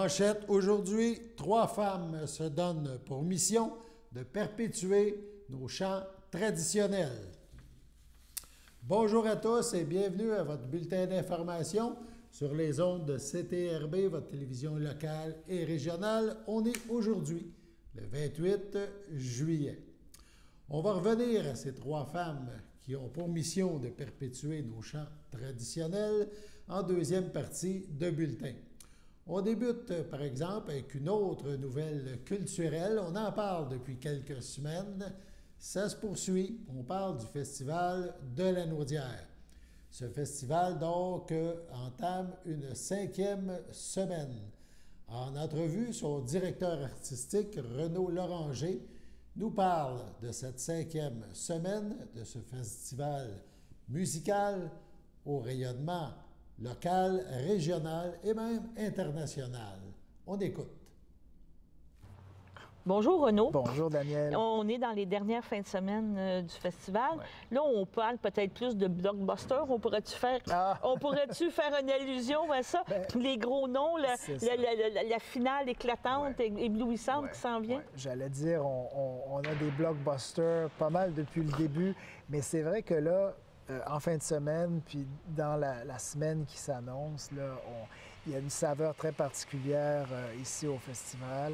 Manchette, aujourd'hui, 3 femmes se donnent pour mission de perpétuer nos chants traditionnels. Bonjour à tous et bienvenue à votre bulletin d'information sur les ondes de CTRB, votre télévision locale et régionale. On est aujourd'hui, le 28 juillet. On va revenir à ces 3 femmes qui ont pour mission de perpétuer nos chants traditionnels en deuxième partie de bulletin. On débute, par exemple, avec une autre nouvelle culturelle. On en parle depuis quelques semaines. Ça se poursuit. On parle du Festival de la Naudière. Ce festival, donc, entame une 5e semaine. En entrevue, son directeur artistique, Renaud Loranger, nous parle de cette 5e semaine, de ce festival musical au rayonnement local, régional et même international. On écoute. Bonjour Renaud. Bonjour Daniel. On est dans les dernières fins de semaine du festival. Ouais. Là, on parle peut-être plus de blockbuster. On pourrait-tu faire une allusion à ça? Les gros noms, la finale éclatante et éblouissante qui s'en vient? Ouais. J'allais dire, on a des blockbusters pas mal depuis le début, mais c'est vrai que là, en fin de semaine, puis dans la semaine qui s'annonce, il y a une saveur très particulière ici au festival.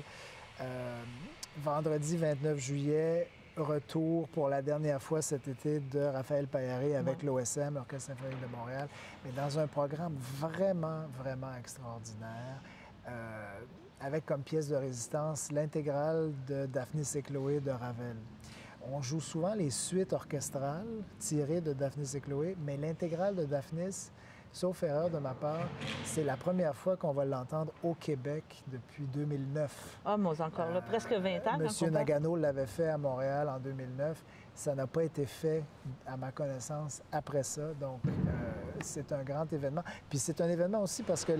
Vendredi 29 juillet, retour pour la dernière fois cet été de Raphaël Paillaré avec l'OSM, l'Orchestre symphonique de Montréal, mais dans un programme vraiment, vraiment extraordinaire, avec comme pièce de résistance l'intégrale de Daphnis et Chloé de Ravel. On joue souvent les suites orchestrales tirées de Daphnis et Chloé, mais l'intégrale de Daphnis, sauf erreur de ma part, c'est la première fois qu'on va l'entendre au Québec depuis 2009. Ah, mais encore là, presque 20 ans. Monsieur Nagano l'avait fait à Montréal en 2009. Ça n'a pas été fait, à ma connaissance, après ça. Donc, c'est un grand événement. Puis c'est un événement aussi parce que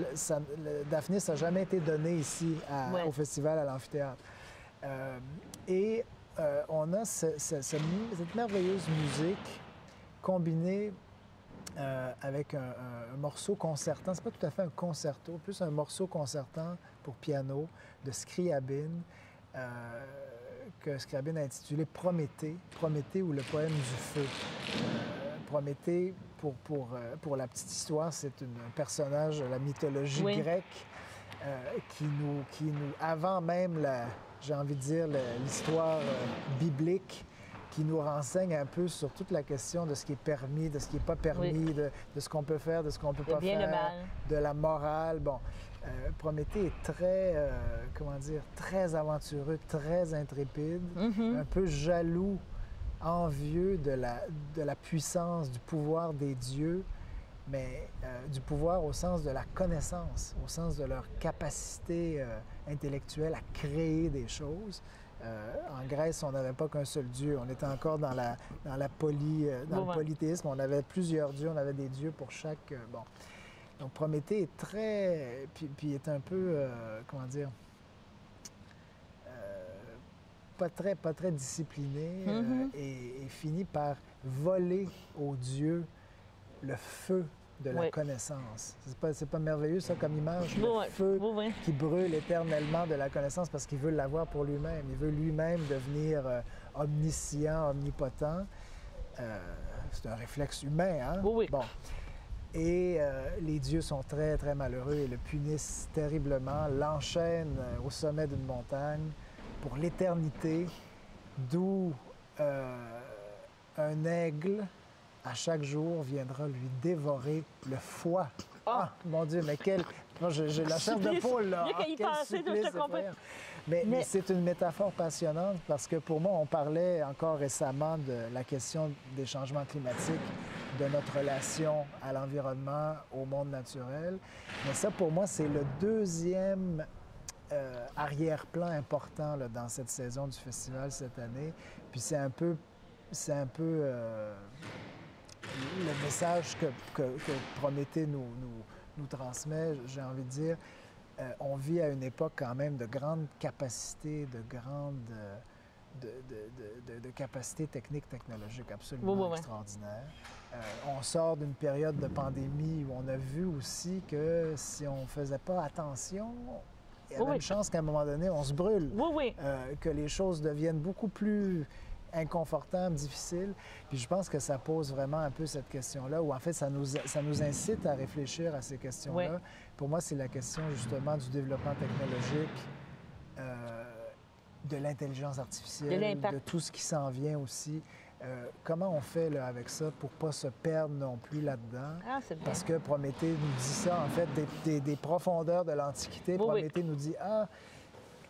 Daphnis n'a jamais été donné ici au festival à l'amphithéâtre. On a cette merveilleuse musique combinée avec un morceau concertant. C'est pas tout à fait un concerto, plus un morceau concertant pour piano de Scriabine, que Scriabine a intitulé Prométhée, Prométhée ou le poème du feu. Prométhée, pour la petite histoire, c'est un personnage de la mythologie grecque qui nous, avant même j'ai envie de dire, l'histoire biblique, qui nous renseigne un peu sur toute la question de ce qui est permis, de ce qui n'est pas permis, de ce qu'on peut faire, de ce qu'on ne peut pas faire, le mal. De la morale. Bon, Prométhée est très, très aventureux, très intrépide, un peu jaloux, envieux de la puissance, du pouvoir des dieux, mais du pouvoir au sens de la connaissance, au sens de leur capacité intellectuelle à créer des choses. En Grèce, on n'avait pas qu'un seul dieu. On était encore dans le polythéisme. On avait plusieurs dieux. On avait des dieux pour chaque... Donc Prométhée est très... Puis est un peu... pas très discipliné et finit par voler aux dieux le feu de la connaissance. C'est pas merveilleux, ça, comme image? Le feu qui brûle éternellement de la connaissance parce qu'il veut l'avoir pour lui-même. Il veut lui-même devenir omniscient, omnipotent. C'est un réflexe humain, hein? Oui. Bon. Et les dieux sont très, très malheureux et le punissent terriblement, l'enchaînent au sommet d'une montagne pour l'éternité, d'où un aigle à chaque jour, viendra lui dévorer le foie. Ah, mon Dieu, mais quel... J'ai la chair de poule, là. Il y a qu'à y penser, je te comprends. Mais c'est une métaphore passionnante parce que pour moi, on parlait encore récemment de la question des changements climatiques, de notre relation à l'environnement, au monde naturel. Mais ça, pour moi, c'est le deuxième arrière-plan important là, dans cette saison du festival cette année. Puis c'est un peu le message que Prométhée nous transmet, j'ai envie de dire, on vit à une époque quand même de grande capacité, de capacités techniques, technologiques absolument extraordinaires. On sort d'une période de pandémie où on a vu aussi que si on ne faisait pas attention, il y a une chance qu'à un moment donné, on se brûle. Oui. Que les choses deviennent beaucoup plus inconfortables, difficiles. Puis je pense que ça pose vraiment un peu cette question-là, où en fait, ça nous incite à réfléchir à ces questions-là. Oui. Pour moi, c'est la question justement du développement technologique, de l'intelligence artificielle, de tout ce qui s'en vient aussi. Comment on fait là, avec ça pour ne pas se perdre non plus là-dedans? Ah, c'est bien. Parce que Prométhée nous dit ça, en fait, des profondeurs de l'Antiquité. Prométhée nous dit,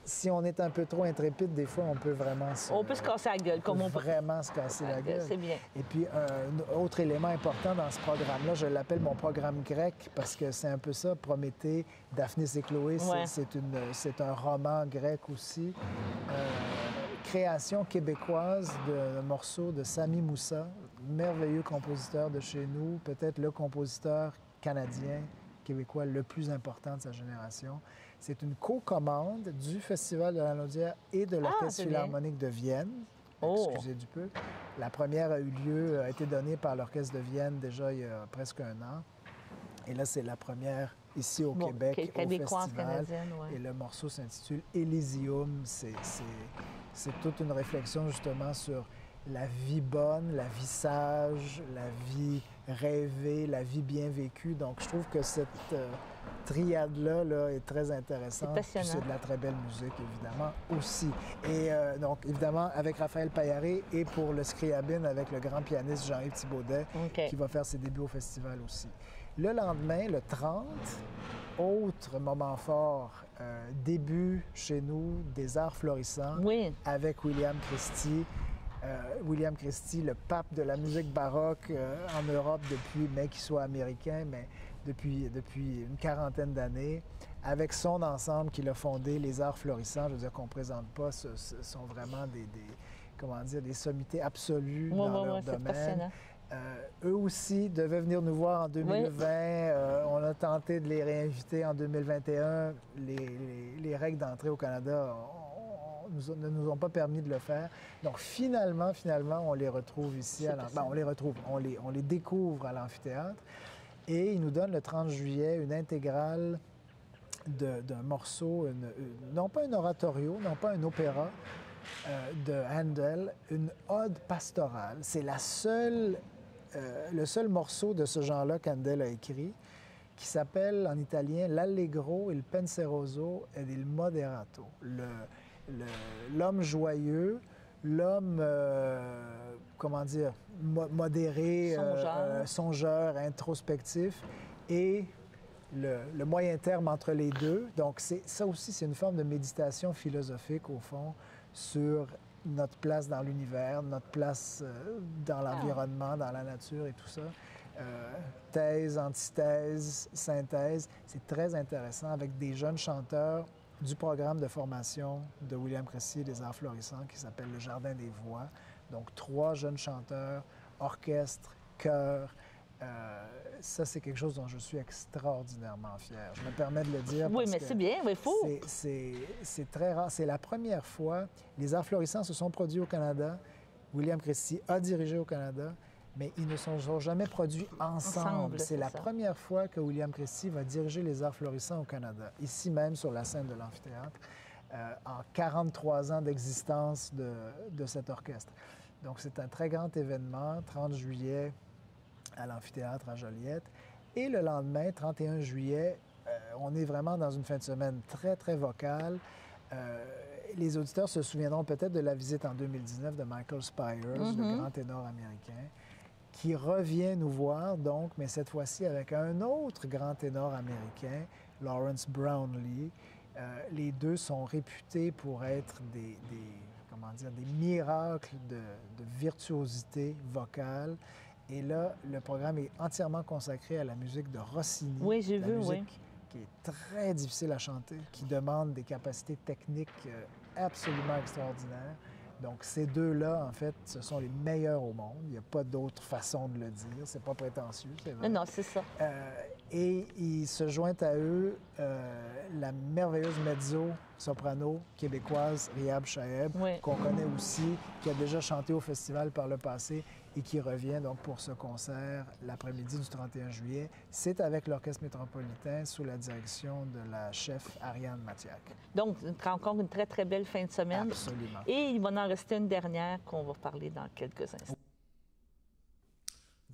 si on est un peu trop intrépide, des fois, on peut vraiment on peut se casser la gueule, comme on peut. Vraiment se casser la gueule. C'est bien. Et puis, un autre élément important dans ce programme-là, je l'appelle mon programme grec, parce que c'est un peu ça, Prométhée, Daphnis et Chloé, c'est un roman grec aussi. Création québécoise de morceaux de Sami Moussa, merveilleux compositeur de chez nous, peut-être le compositeur canadien, québécois le plus important de sa génération. C'est une co-commande du Festival de la Naudière et de l'Orchestre Philharmonique de Vienne. Excusez du peu. La première a été donnée par l'Orchestre de Vienne déjà il y a presque un an. Et là, c'est la première ici au Québec, au festival. Et le morceau s'intitule Elysium. C'est toute une réflexion justement sur la vie bonne, la vie sage, la vie rêvée, la vie bien vécue. Donc, je trouve que cette triade-là là, est très intéressante. C'est passionnant. C'est de la très belle musique, évidemment, aussi. Et donc, évidemment, avec Raphaël Paillaré et pour le Scriabine, avec le grand pianiste Jean-Yves Thibaudet, qui va faire ses débuts au festival aussi. Le lendemain, le 30, autre moment fort, début chez nous des arts florissants avec William Christie. William Christie, le pape de la musique baroque en Europe depuis, mais qu'il soit américain, mais depuis une quarantaine d'années, avec son ensemble qu'il a fondé, les arts florissants, je veux dire qu'on ne présente pas, ce sont vraiment des sommités absolues dans leur domaine. Eux aussi devaient venir nous voir en 2020. On a tenté de les réinviter en 2021. Les règles d'entrée au Canada ne nous ont pas permis de le faire. Donc finalement, on les retrouve ici. On les découvre à l'amphithéâtre. Et ils nous donnent le 30 juillet une intégrale d'un morceau, non pas un oratorio, non pas un opéra, de Handel, une ode pastorale. C'est le seul morceau de ce genre-là qu'Handel a écrit, qui s'appelle en italien l'Allegro, il penseroso ed il moderato. L'homme joyeux, l'homme, modéré, songeur, introspectif, et le moyen terme entre les deux. Donc, ça aussi, c'est une forme de méditation philosophique, au fond, sur notre place dans l'univers, notre place dans l'environnement, dans la nature et tout ça. Thèse, antithèse, synthèse, c'est très intéressant avec des jeunes chanteurs du programme de formation de William Christie des Arts florissants qui s'appelle le Jardin des Voix. Donc, 3 jeunes chanteurs, orchestre, chœur. Ça, c'est quelque chose dont je suis extraordinairement fier. Je me permets de le dire. Oui, mais c'est bien, il faut. C'est très rare. C'est la première fois. Les Arts florissants se sont produits au Canada. William Christie a dirigé au Canada, mais ils ne sont jamais produits ensemble. C'est la première fois que William Christie va diriger les Arts florissants au Canada, ici même sur la scène de l'amphithéâtre, en 43 ans d'existence de cet orchestre. Donc, c'est un très grand événement, 30 juillet, à l'amphithéâtre à Joliette. Et le lendemain, 31 juillet, on est vraiment dans une fin de semaine très, très vocale. Les auditeurs se souviendront peut-être de la visite en 2019 de Michael Spyers, le grand ténor américain, qui revient nous voir, donc, mais cette fois-ci avec un autre grand ténor américain, Lawrence Brownlee. Les deux sont réputés pour être des miracles de virtuosité vocale. Et là, le programme est entièrement consacré à la musique de Rossini. Oui, j'ai vu, qui est très difficile à chanter, qui demande des capacités techniques absolument extraordinaires. Donc, ces deux-là, en fait, ce sont les meilleurs au monde. Il n'y a pas d'autre façon de le dire. C'est pas prétentieux, c'est vrai. Non, c'est ça. Et il se joint à eux la merveilleuse mezzo-soprano québécoise Riab Chaeb, qu'on connaît aussi, qui a déjà chanté au festival par le passé et qui revient donc pour ce concert l'après-midi du 31 juillet. C'est avec l'Orchestre métropolitain sous la direction de la chef Ariane Mathiak. Donc, encore une très, très belle fin de semaine. Absolument. Et il va en rester une dernière qu'on va parler dans quelques instants.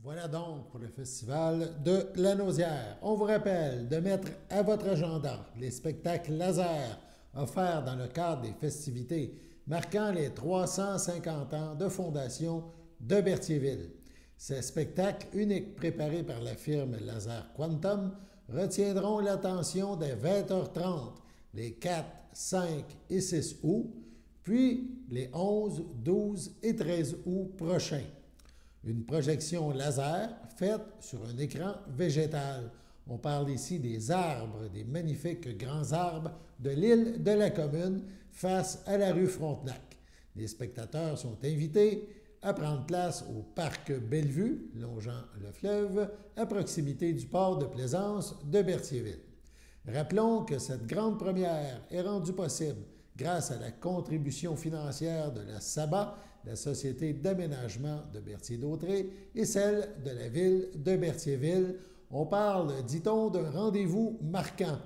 Voilà donc pour le Festival de la Nausière. On vous rappelle de mettre à votre agenda les spectacles laser offerts dans le cadre des festivités marquant les 350 ans de fondation de Berthierville. Ces spectacles uniques préparés par la firme Laser Quantum retiendront l'attention dès 20h30 les 4, 5 et 6 août, puis les 11, 12 et 13 août prochains. Une projection laser faite sur un écran végétal. On parle ici des arbres, des magnifiques grands arbres de l'île de la Commune face à la rue Frontenac. Les spectateurs sont invités à prendre place au parc Bellevue, longeant le fleuve, à proximité du port de plaisance de Berthierville. Rappelons que cette grande première est rendue possible grâce à la contribution financière de la SABA, la Société d'aménagement de Berthier-d'Autrey, et celle de la ville de Berthierville. On parle, dit-on, d'un rendez-vous marquant.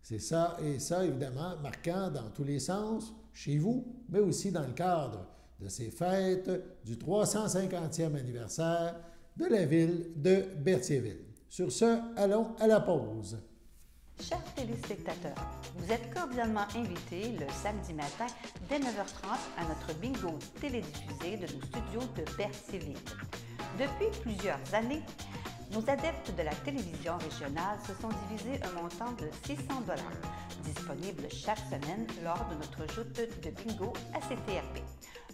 C'est ça, et ça, évidemment, marquant dans tous les sens, chez vous, mais aussi dans le cadre de ces fêtes du 350e anniversaire de la ville de Berthierville. Sur ce, allons à la pause. Chers téléspectateurs, vous êtes cordialement invités le samedi matin dès 9h30 à notre bingo télédiffusé de nos studios de Berthierville. Depuis plusieurs années, nos adeptes de la télévision régionale se sont divisés un montant de 600 $, disponible chaque semaine lors de notre joute de bingo à CTRP.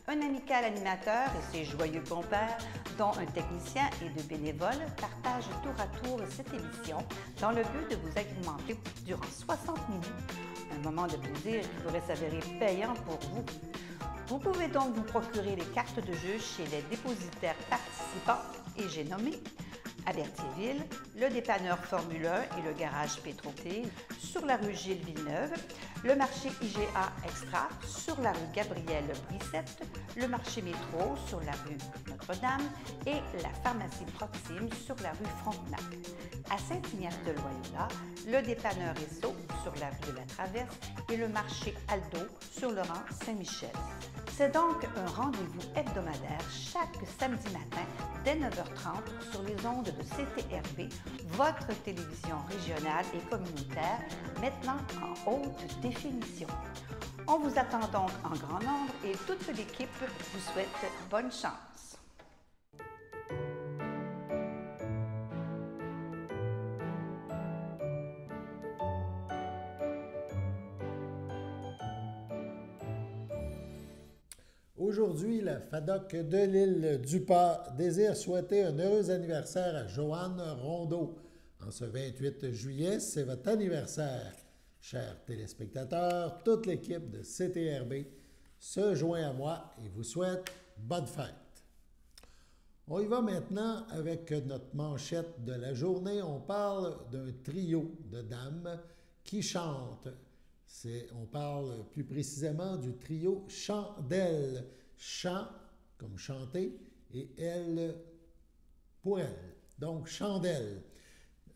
Un amical animateur et ses joyeux compères, dont un technicien et deux bénévoles, partagent tour à tour cette émission dans le but de vous agrémenter durant 60 minutes. Un moment de plaisir qui pourrait s'avérer payant pour vous. Vous pouvez donc vous procurer les cartes de jeu chez les dépositaires participants et j'ai nommé à Berthierville, le dépanneur Formule 1 et le garage Pétroté sur la rue Gilles Villeneuve, le marché IGA Extra sur la rue Gabrielle Brissette, le marché Métro sur la rue Notre-Dame et la pharmacie Proxime sur la rue Frontenac. À Saint-Ignace-de-Loyola, le dépanneur Esso sur la rue de la Traverse et le marché Aldo sur le rang Saint-Michel. C'est donc un rendez-vous hebdomadaire chaque samedi matin dès 9h30 sur les ondes de CTRB, votre télévision régionale et communautaire, maintenant en haute définition. On vous attend donc en grand nombre et toute l'équipe vous souhaite bonne chance. Aujourd'hui, la FADOC de l'île du Pas désire souhaiter un heureux anniversaire à Joanne Rondeau. En ce 28 juillet, c'est votre anniversaire. Chers téléspectateurs, toute l'équipe de CTRB se joint à moi et vous souhaite bonne fête. On y va maintenant avec notre manchette de la journée. On parle d'un trio de dames qui chantent. On parle plus précisément du trio Chandelle. Chant, comme chanter, et elle pour elle. Donc, Chandelle.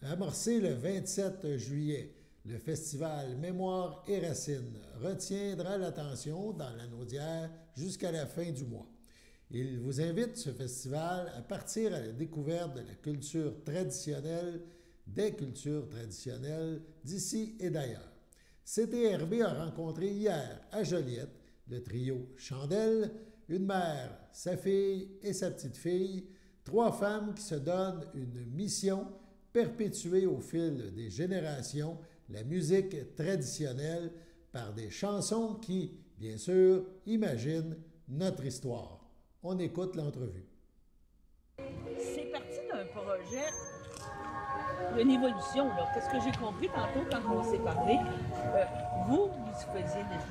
Amorcé le 27 juillet, le festival Mémoire et Racines retiendra l'attention dans la Naudière jusqu'à la fin du mois. Il vous invite, ce festival, à partir à la découverte de la culture traditionnelle, des cultures traditionnelles d'ici et d'ailleurs. CTRB a rencontré hier à Joliette le trio Chandelle, une mère, sa fille et sa petite-fille, trois femmes qui se donnent une mission: perpétuer au fil des générations la musique traditionnelle par des chansons qui, bien sûr, imaginent notre histoire. On écoute l'entrevue. C'est parti d'un projet, une évolution. Qu'est-ce que j'ai compris tantôt quand on s'est parlé? Vous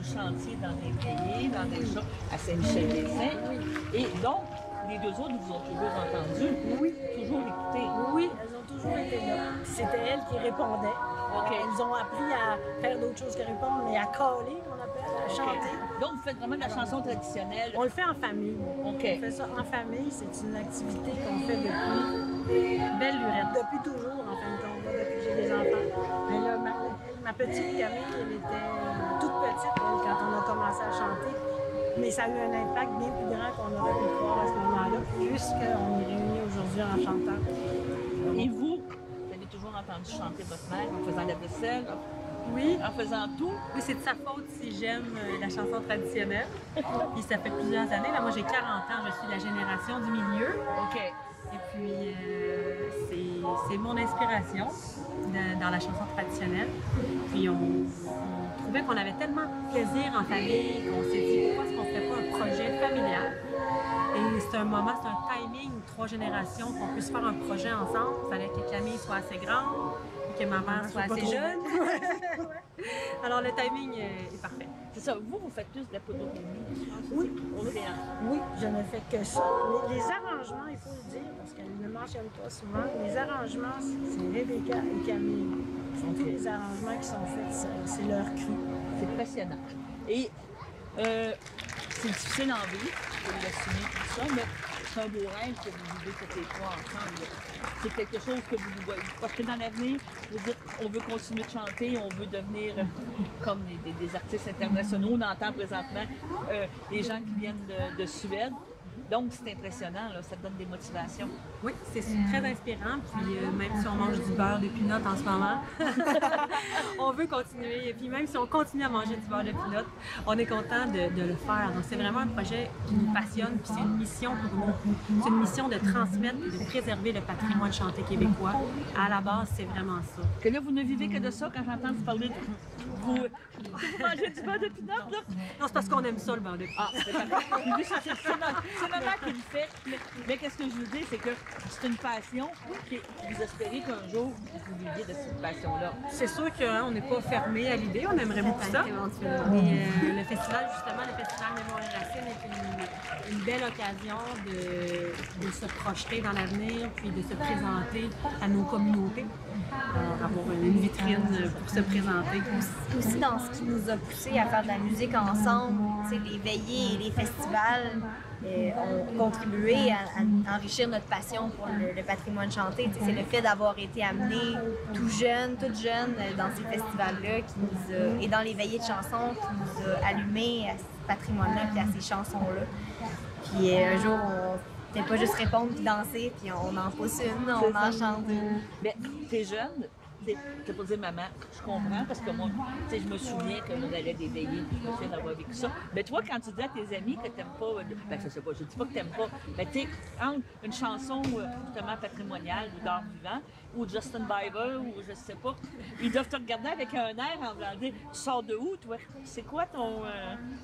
chantiez dans des veillées, dans des choses à Saint-Michel-des-Saints. Et donc, les deux autres vous ont toujours entendu? Oui. Toujours écouté? Oui, elles ont toujours été là. C'était elles qui répondaient. Elles ont appris à faire d'autres choses que répondre, mais à caler, qu'on appelle, à chanter. Donc, vous faites vraiment de la chanson traditionnelle? On le fait en famille. On fait ça en famille. C'est une activité qu'on fait depuis belle lurette. Depuis toujours, en fin de compte, depuis que j'ai des enfants. Mais là, ma petite Camille, elle était toute petite quand on a commencé à chanter. Mais ça a eu un impact bien plus grand qu'on aurait pu croire à ce moment-là, puisqu'on est réunis aujourd'hui en chantant. Et vous avez toujours entendu chanter votre mère en faisant la vaisselle? Oui. En faisant tout? Oui, c'est de sa faute si j'aime la chanson traditionnelle. Puis ça fait plusieurs années. Là, moi, j'ai 40 ans, je suis de la génération du milieu. OK. Et puis, c'est mon inspiration dans la chanson traditionnelle. Puis, on trouvait qu'on avait tellement de plaisir en famille qu'on s'est dit pourquoi est-ce qu'on ne ferait pas un projet familial. Et c'est un moment, c'est un timing, 3 générations, qu'on puisse faire un projet ensemble. Il fallait que Camille soit assez grande et que ma mère soit assez jeune. Alors, le timing est parfait. C'est ça. Vous faites plus de la podorythmie? Oui. Oui, je ne fais que ça. Les arrangements, il faut le dire, parce qu'elle ne mentionne pas souvent, les arrangements, c'est Rebecca et Camille. Tous les arrangements qui sont faits, c'est leur cru. C'est passionnant. Et c'est difficile en vie, pour l'assumer tout ça, mais c'est un beau rêve que vous vivez toutes les trois ensemble. C'est quelque chose que vous voyez. Parce que dans l'avenir, vous dites, on veut continuer de chanter, on veut devenir comme des artistes internationaux. On entend présentement les gens qui viennent de Suède. Donc, c'est impressionnant, là, ça te donne des motivations. Oui, c'est très inspirant. Puis, même si on mange du beurre de pinot en ce moment, on veut continuer. Et puis, même si on continue à manger du beurre de pinot, on est content de le faire. Donc, c'est vraiment un projet qui nous passionne. Puis, c'est une mission pour nous. C'est une mission de transmettre et de préserver le patrimoine chanté québécois. À la base, c'est vraiment ça. Que là, vous ne vivez que de ça quand j'entends vous parler de... Vous mangez du beurre de pinot, là? Non, c'est parce qu'on aime ça, le beurre de pinot. Ah, c'est maman qui le fait. Mais qu'est-ce que je veux dire, c'est que c'est une passion et vous espérez qu'un jour, vous viviez de cette passion-là. C'est sûr qu'on n'est pas fermé à l'idée, on aimerait beaucoup ça. Et le festival, justement, le Festival Mémoire et Racines est une belle occasion de se projeter dans l'avenir puis de se présenter à nos communautés. Avoir une vitrine pour se présenter. Aussi dans ce qui nous a poussé à faire de la musique ensemble, les veillées et les festivals ont contribué à enrichir notre passion pour le patrimoine chanté. C'est le fait d'avoir été amenés tout jeune, toute jeune dans ces festivals-là et dans les veillées de chansons qui nous a allumés à ce patrimoine-là et à ces chansons-là. Puis un jour, on ne fait pas juste répondre puis danser, puis on en pousse une, on en chante une. Mais t'es jeune, t'es pas dire maman, je comprends, parce que moi, je me souviens que nous allait des veillées, puis je me souviens d'avoir vécu ça. Mais toi, quand tu dis à tes amis que t'aimes pas, ben je sais pas, je dis pas que t'aimes pas, mais tu entre une chanson justement patrimoniale ou d'art vivant, ou Justin Bieber, ou je sais pas, ils doivent te regarder avec un air en blanc. Tu sors de où, toi? C'est quoi ton...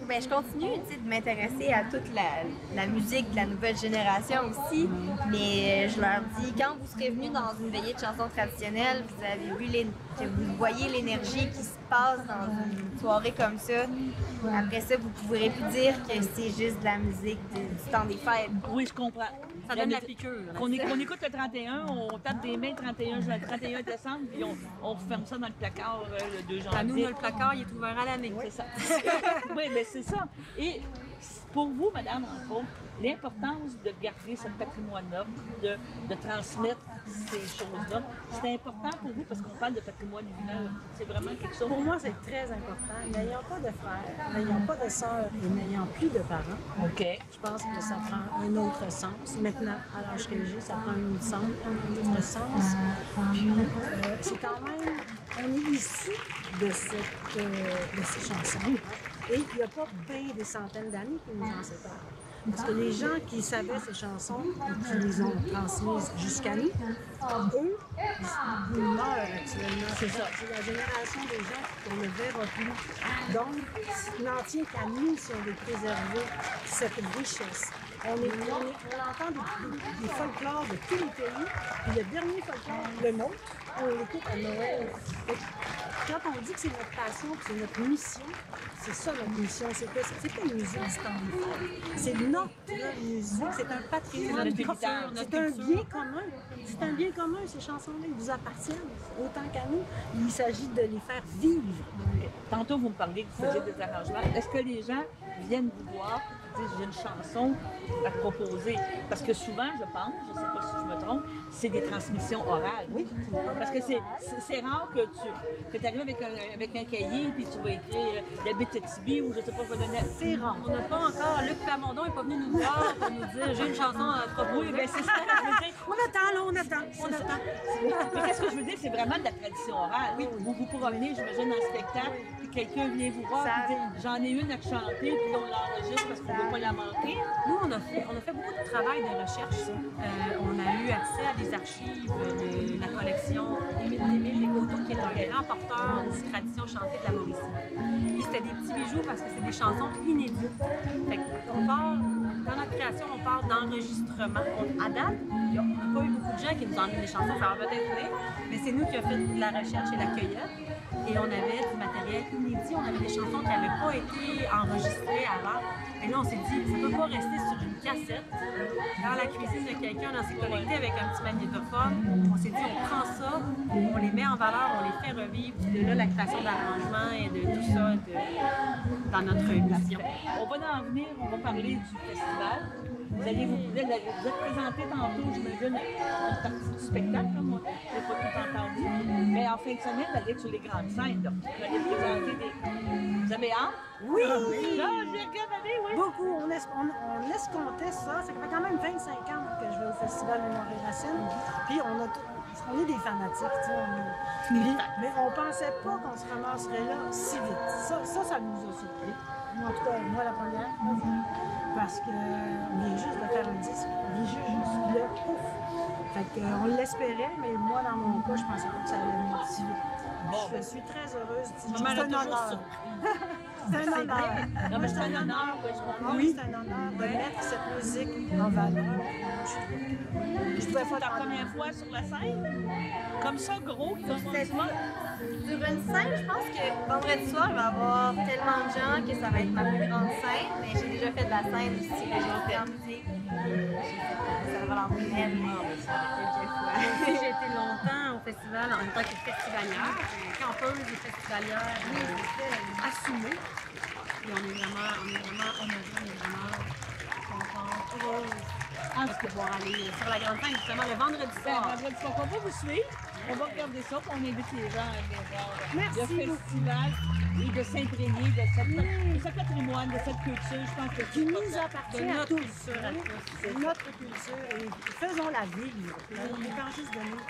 Ben, je continue de m'intéresser à toute la musique de la nouvelle génération aussi, mais je leur dis, quand vous serez venus dans une veillée de chansons traditionnelles, vous avez vu que vous voyez l'énergie qui se passe dans une soirée comme ça. Après ça, vous ne pourrez plus dire que c'est juste de la musique du temps des fêtes. Oui, je comprends. Ça donne la piqûre. On écoute le 31, on tape des mains le 31 décembre, puis on ferme ça dans le placard le 2 janvier. À nous, le placard, il est ouvert à l'année. C'est ça. Oui, mais c'est ça. Et pour vous, Madame Renfro, l'importance de garder ce patrimoine-là, de transmettre ces choses-là, c'est important pour vous parce qu'on parle de patrimoine vivant. C'est vraiment quelque chose. Pour moi, c'est très important. N'ayant pas de frères, n'ayant pas de sœurs et n'ayant plus de parents, je pense que ça prend un autre sens. Maintenant, à l'âge que j'ai, ça prend un autre sens. Puis, c'est quand même, on est issu de ces chansons. Et il n'y a pas plein des centaines d'années qui nous en séparent. Parce que les gens qui savaient ces chansons et qui les ont transmises jusqu'à nous, eux, ils meurent actuellement. C'est ça. C'est la génération des gens qu'on ne verra plus. Donc, il n'en tient qu'à nous si on veut préserver cette richesse. On entend des folklores de tous les pays. Et le dernier folklore, le nôtre, on l'écoute à Noël. quand on dit que c'est notre passion, que c'est notre mission, c'est ça notre mission. C'est pas une musique du temps des fêtes. C'est notre musique, c'est un patrimoine culturel, c'est un bien commun. C'est un bien commun, ces chansons-là, ils vous appartiennent autant qu'à nous. Il s'agit de les faire vivre. Tantôt, vous me parlez que vous faisiez des arrangements. Est-ce que les gens viennent vous voir et disent j'ai une chanson à te proposer? Parce que souvent, je pense, je ne sais pas si je me trompe, c'est des transmissions orales. Oui. Parce que c'est rare que tu arrives avec un cahier et tu vas écrire la Bététibi ou je ne sais pas quoi donner. C'est rare. On n'a pas encore, Luc Plamondon n'est pas venu nous voir pour nous dire j'ai une chanson à te proposer. Oui, bien c'est ça que je veux dire. On attend, là, on attend. Mais qu'est-ce que je veux dire? C'est vraiment de la tradition orale. Oui. Vous vous promenez, j'imagine, dans le spectacle, puis quelqu'un vient vous voir et dit j'en ai une à chanter, puis là, on l'enregistre parce qu'on ne veut pas la manquer. Nous, on a fait beaucoup de travail de recherche. On a eu accès à des archives de la collection Émile Descoteaux, qui est un grand porteur des traditions chantées de la Mauricie. Puis c'était des petits bijoux parce que c'est des chansons inédites. Fait qu'on part, dans notre création, on part d'enregistrement. À date, il n'y a pas eu beaucoup de gens qui nous ont mis des chansons, ça va peut-être venir, mais c'est nous qui avons fait de la recherche et la cueillette. Et on avait du matériel inédit, on avait des chansons qui n'avaient pas été enregistrées avant. Et là, on s'est dit, ça ne peut pas rester sur une cassette, dans la cuisine de quelqu'un, dans ses connectés avec un petit magnétophone. On s'est dit, on prend ça, on les met en valeur, on les fait revivre. Puis de là, la création d'arrangements et de tout ça dans notre mission. On va en venir, on va parler du festival. Vous êtes présenté tantôt, j'imagine, une partie du spectacle, hein, moi, je n'ai pas tout entendu. Mais en fin de semaine, vous allez être sur les grandes scènes, là. Vous allez présenter des... Vous avez hâte? Oui! Là, j'ai regardé, oui. Beaucoup. On escomptait ça. Ça fait quand même 25 ans que je vais au Festival Mémoire et Racines. Puis on est des fanatiques, tu sais. Mais on pensait pas qu'on se ramasserait là si vite. Ça nous a surpris. En tout cas, moi, la première. Parce qu'on vient juste de faire un disque. On vient juste là, pouf! Fait qu'on l'espérait, mais moi, dans mon cas, je pensais pas que ça allait venir si vite. Je suis très heureuse. C'est un honneur. C'est un honneur. Non, mais c'est un honneur, oui, je comprends. Oui, c'est un honneur de mettre cette musique en valeur. Je pouvais pas ta première fois sur la scène? Comme ça, gros, comme ça? Sur une scène, je pense que vendredi soir, il va y avoir tellement de gens que ça va être ma plus grande scène. Mais j'ai déjà fait de la scène aussi, j'ai fait en musique. Ça va l'entraîner. J'ai été longtemps au festival en tant que festivalière, campeuse et festivalière assumée. Et on est vraiment honorés, on est vraiment contents, heureuses de pouvoir aller sur la grande scène justement le vendredi soir. Vendredi soir, on va vous suivre. On va regarder ça, puis on invite les gens à venir voir Merci le festival et de s'imprégner de ce patrimoine, de cette culture. Je pense que qui nous appartient à tous. Culture à tous. C'est notre culture et faisons-la vivre. On dépend juste de nous.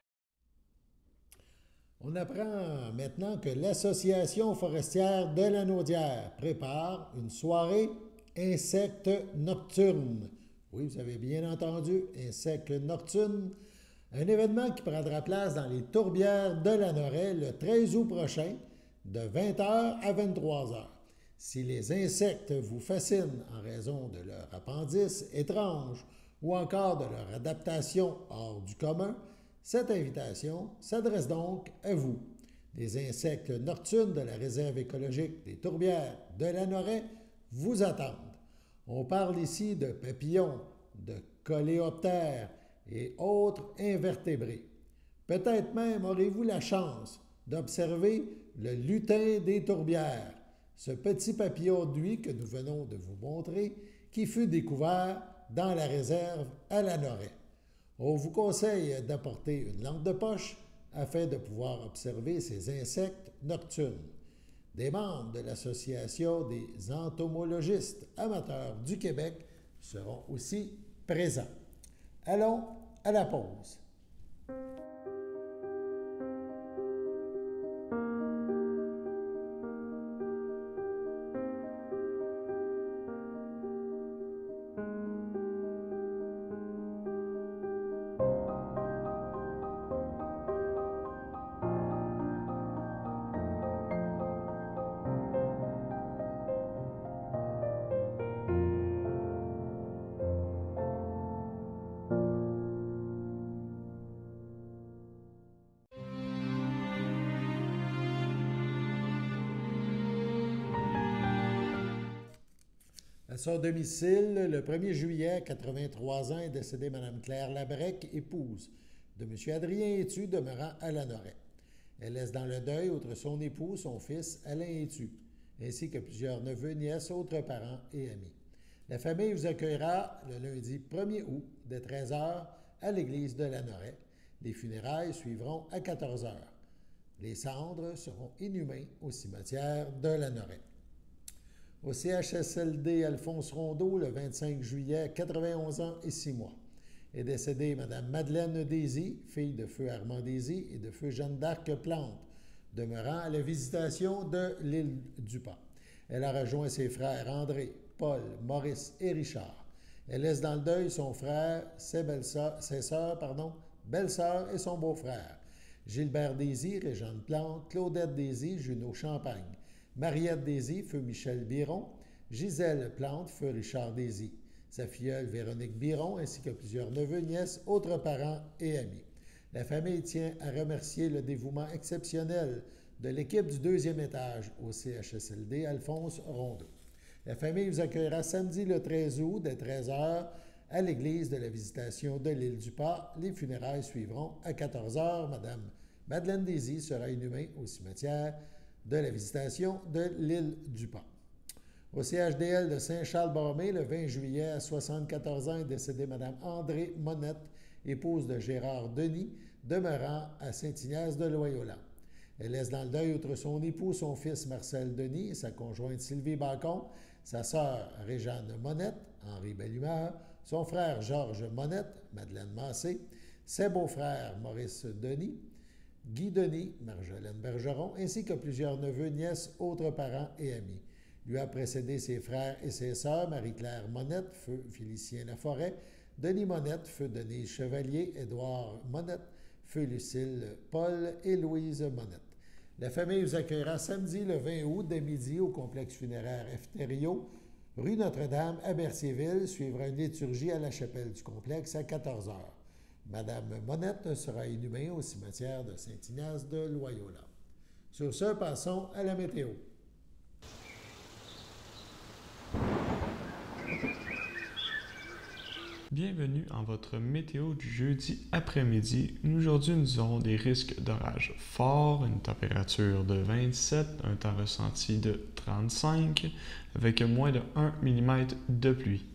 On apprend maintenant que l'Association forestière de la Naudière prépare une soirée insectes nocturnes. Oui, vous avez bien entendu, insectes nocturnes. Un événement qui prendra place dans les tourbières de la Noret le 13 août prochain, de 20h à 23h. Si les insectes vous fascinent en raison de leur appendice étrange ou encore de leur adaptation hors du commun, cette invitation s'adresse donc à vous. Les insectes nocturnes de la réserve écologique des tourbières de la Noret vous attendent. On parle ici de papillons, de coléoptères et autres invertébrés. Peut-être même aurez-vous la chance d'observer le lutin des tourbières, ce petit papillon d'huile que nous venons de vous montrer, qui fut découvert dans la réserve à la Noret. On vous conseille d'apporter une lampe de poche afin de pouvoir observer ces insectes nocturnes. Des membres de l'Association des entomologistes amateurs du Québec seront aussi présents. Allons à la pause. son domicile, le 1er juillet, 83 ans, est décédée Mme Claire Labrec, épouse de M. Adrien Étu, demeurant à Lanoraie. Elle laisse dans le deuil, outre son époux, son fils Alain Étu, ainsi que plusieurs neveux, nièces, autres parents et amis. La famille vous accueillera le lundi 1er août, dès 13h, à l'église de Lanoraie. Les funérailles suivront à 14h. Les cendres seront inhumées au cimetière de Lanoraie. Au CHSLD Alphonse Rondeau, le 25 juillet, 91 ans et 6 mois, est décédée Mme Madeleine Désy, fille de feu Armand Désy et de feu Jeanne d'Arc Plante, demeurant à la Visitation de l'île du Pas. Elle a rejoint ses frères André, Paul, Maurice et Richard. Elle laisse dans le deuil son frère, ses sœurs, belle-sœur et son beau-frère. Gilbert Désy, Régent Plante, Claudette Désy, Junot Champagne, Mariette Désy, feu Michel Biron, Gisèle Plante, feu Richard Désy, sa filleule Véronique Biron, ainsi que plusieurs neveux, nièces, autres parents et amis. La famille tient à remercier le dévouement exceptionnel de l'équipe du 2e étage au CHSLD Alphonse Rondeau. La famille vous accueillera samedi le 13 août dès 13h à l'église de la Visitation de l'île du Pas. Les funérailles suivront à 14h. Mme Madeleine Désy sera inhumée au cimetière de la Visitation de l'île du Pas. Au CHDL de Saint-Charles-Borromée, le 20 juillet, à 74 ans, est décédée Mme André Monette, épouse de Gérard Denis, demeurant à Saint-Ignace de Loyola. Elle laisse dans le deuil, outre son époux, son fils Marcel Denis et sa conjointe Sylvie Bacon, sa sœur Réjeanne Monette, Henri Bellumeur, son frère Georges Monette, Madeleine Massé, ses beaux-frères Maurice Denis, Guy Denis, Marjolaine Bergeron, ainsi que plusieurs neveux, nièces, autres parents et amis. Lui a précédé ses frères et ses sœurs, Marie-Claire Monette, feu Félicien Laforêt, Denis Monette, feu Denise Chevalier, Édouard Monette, feu Lucille Paul et Louise Monette. La famille vous accueillera samedi le 20 août dès midi au complexe funéraire Efterio, rue Notre-Dame à Berthierville. Suivra une liturgie à la chapelle du complexe à 14h. Madame Monette sera inhumée au cimetière de Saint-Ignace de Loyola. Sur ce, passons à la météo. Bienvenue en votre météo du jeudi après-midi. Aujourd'hui, nous aurons des risques d'orage forts, une température de 27, un temps ressenti de 35, avec moins de 1 mm de pluie.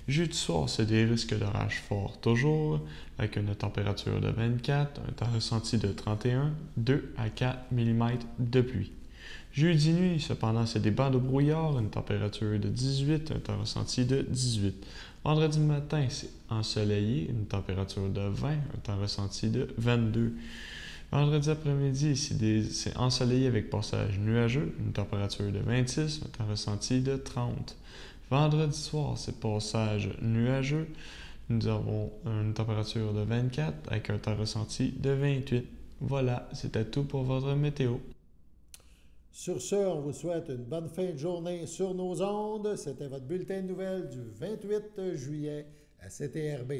Jeudi soir, c'est des risques d'orage forts toujours, avec une température de 24, un temps ressenti de 31, 2 à 4 mm de pluie. Jeudi nuit, cependant, c'est des bancs de brouillard, une température de 18, un temps ressenti de 18. Vendredi matin, c'est ensoleillé, une température de 20, un temps ressenti de 22. Vendredi après-midi, c'est ensoleillé avec passage nuageux, une température de 26, un temps ressenti de 30. Vendredi soir, c'est passage nuageux, nous avons une température de 24 avec un temps ressenti de 28. Voilà, c'était tout pour votre météo. Sur ce, on vous souhaite une bonne fin de journée sur nos ondes. C'était votre bulletin de nouvelles du 28 juillet à CTRB.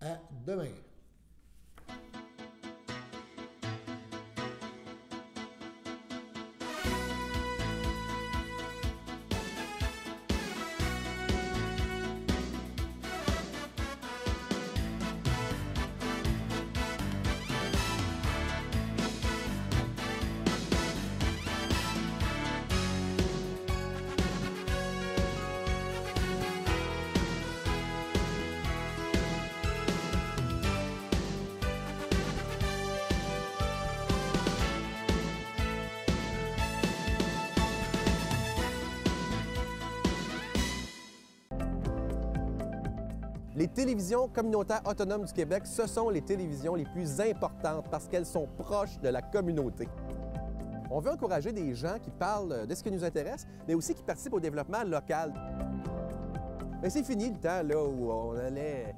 À demain. Les télévisions communautaires autonomes du Québec, ce sont les télévisions les plus importantes parce qu'elles sont proches de la communauté. On veut encourager des gens qui parlent de ce qui nous intéresse, mais aussi qui participent au développement local. Mais c'est fini le temps là, où on allait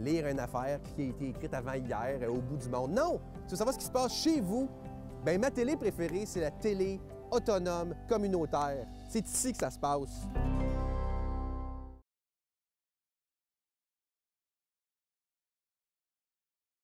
lire une affaire qui a été écrite avant hier au bout du monde. Non! Si vous savez ce qui se passe chez vous, bien, ma télé préférée, c'est la télé autonome communautaire. C'est ici que ça se passe.